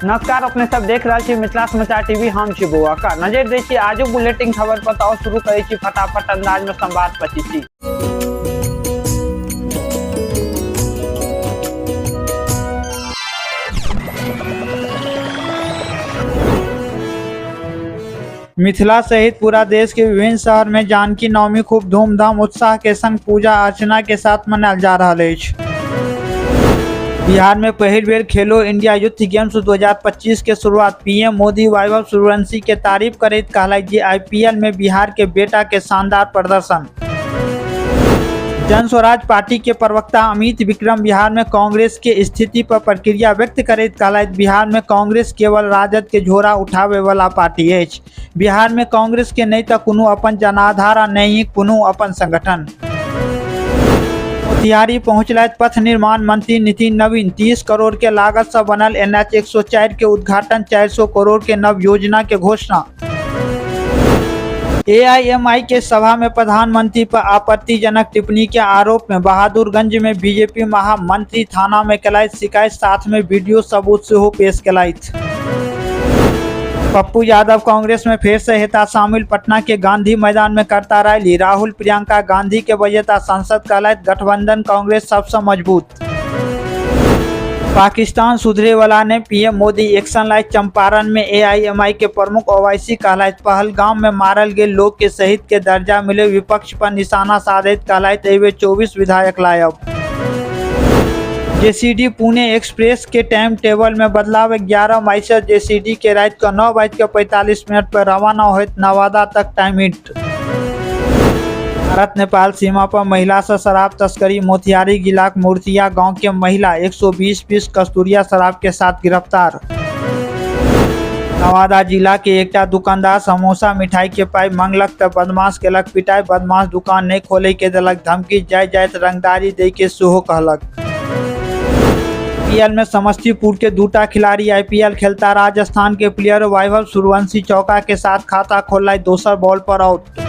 नमस्कार, अपने सब देख रहे छी मिथिला समाचार टीवी। हम छी बउआ का नजर दै छी आजू बुलेटिन खबर पर। तो शुरू करे छी फटाफट अंदाज में संवाद पची। मिथिला सहित पूरा देश के विभिन्न शहर में जानकी नवमी खूब धूमधाम उत्साह के संग पूजा अर्चना के साथ मनायल जा रहा है। बिहार में पहिल बेर खेलो इंडिया यूथ गेम्स 2025 के शुरुआत पीएम मोदी वैभव सूर्यवंशी के तारीफ करैत कहलथि जे आईपीएल में बिहार के बेटा के शानदार प्रदर्शन। जन स्वराज पार्टी के प्रवक्ता अमित विक्रम बिहार में कांग्रेस के स्थिति पर प्रतिक्रिया व्यक्त करैत कहलथि बिहार में कांग्रेस केवल राजद के झोरा उठावे वाला पार्टी है। बिहार में कांग्रेस के नहीं तो कोनो अपन जनाधार आ नहीं कोनो अपन संगठन। मोतिहारी पहुंचलथि पथ निर्माण मंत्री नितिन नवीन। 30 करोड़ के लागत से बनल NH 104 के उद्घाटन, 400 करोड़ के नव योजना के घोषणा। AIMI के सभा में प्रधानमंत्री पर आपत्तिजनक टिप्पणी के आरोप में बहादुरगंज में बीजेपी महामंत्री थाना में कलथि शिकायत, साथ में वीडियो सबूत सेहो पेश कलथि। पप्पू यादव कांग्रेस में फिर से हेता शामिल, पटना के गांधी मैदान में करता रैली। राहुल प्रियंका गांधी के बजेता संसद कहलथि गठबंधन कांग्रेस सबसे मजबूत। पाकिस्तान सुधरे वाला ने PM Modi action like. Champaran में AIMI के प्रमुख ओवैसी कहलथि पहलगाम में मारल गेल लोग के शहीद के दर्जा मिले, विपक्ष पर निशाना साधैत कहलथि एहि बेर 24 विधायक लायब। JCD पुणे एक्सप्रेस के टाइम टेबल में बदलाव। 11 मई से JCD के रात को 9:45 पर रवाना होत नवादा तक टाइमिट। भारत नेपाल सीमा पर महिला से शराब तस्करी। मोतिहारी जिलाक मूर्तिया गांव के महिला 120 पीस कस्तूरिया शराब के साथ गिरफ्तार। नवादा जिला के एकटा दुकानदार समोसा मिठाई के पाई मंगलक त बदमाश केलक पिटाई। बदमाश दुकान नहीं खोले के देलक धमकी, जायत रंगदारी दे के सेहो कहलक। IPL में समस्तीपुर के दूटा खिलाड़ी IPL खेलता। राजस्थान के प्लेयर वैभव सूर्यवंशी चौका के साथ खाता खोल दोसर बॉल पर आउट।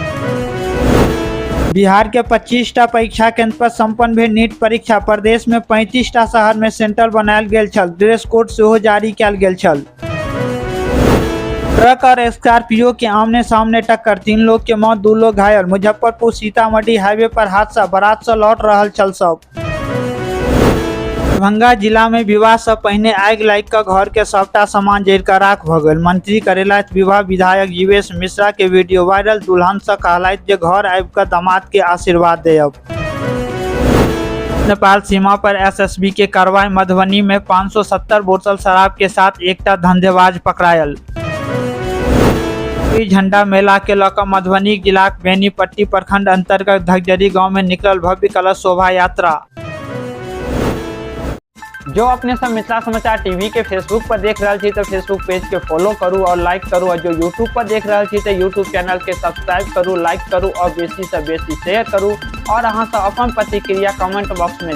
बिहार के 25टा परीक्षा केंद्र पर संपन्न भेल नीट परीक्षा। प्रदेश में 35टा शहर में सेंटर बनायल गेल छल। ड्रेस कोड सेहो जारी कयल गेल छल। ट्रक और स्कॉर्पियो के आमने सामने टक्कर, 3 लोग के मौत, 2 लोग घायल। मुजफ्फरपुर सीतामढ़ी हाईवे पर हादसा, बारात से लौट रहल छल सब। दरभंगा जिला में विवाह से पहिने आगि लागि कऽ घर के सबटा सामान जरि कऽ राख भऽ गेल। मंत्री करेलथि विवाह। विधायक जीवेश मिश्रा के वीडियो वायरल। दुल्हन से कहलथि जे घर आबि कऽ दामाद के आशीर्वाद देब। नेपाल सीमा पर SSB के कार्रवाई। मधुबनी में 570 बोतल शराब के साथ एकटा धंधेबाज पकड़ायल। झंडा मेला के लऽ कऽ मधुबनी जिलाक बेनीपट्टी प्रखंड अंतर्गत धगजरी गांव में निकलल भव्य कलश शोभा यात्रा। जो अपने सब मिथिला समाचार टीवी के फेसबुक पर देख रहे छी तो फेसबुक पेज के फॉलो करू और लाइक करू, और जो यूट्यूब पर देख रहे छी तो यूट्यूब चैनल के सब्सक्राइब करू, लाइक करू और बेसी से बेसी शेयर करू, और अहाँ सब अपन प्रतिक्रिया कमेंट बॉक्स में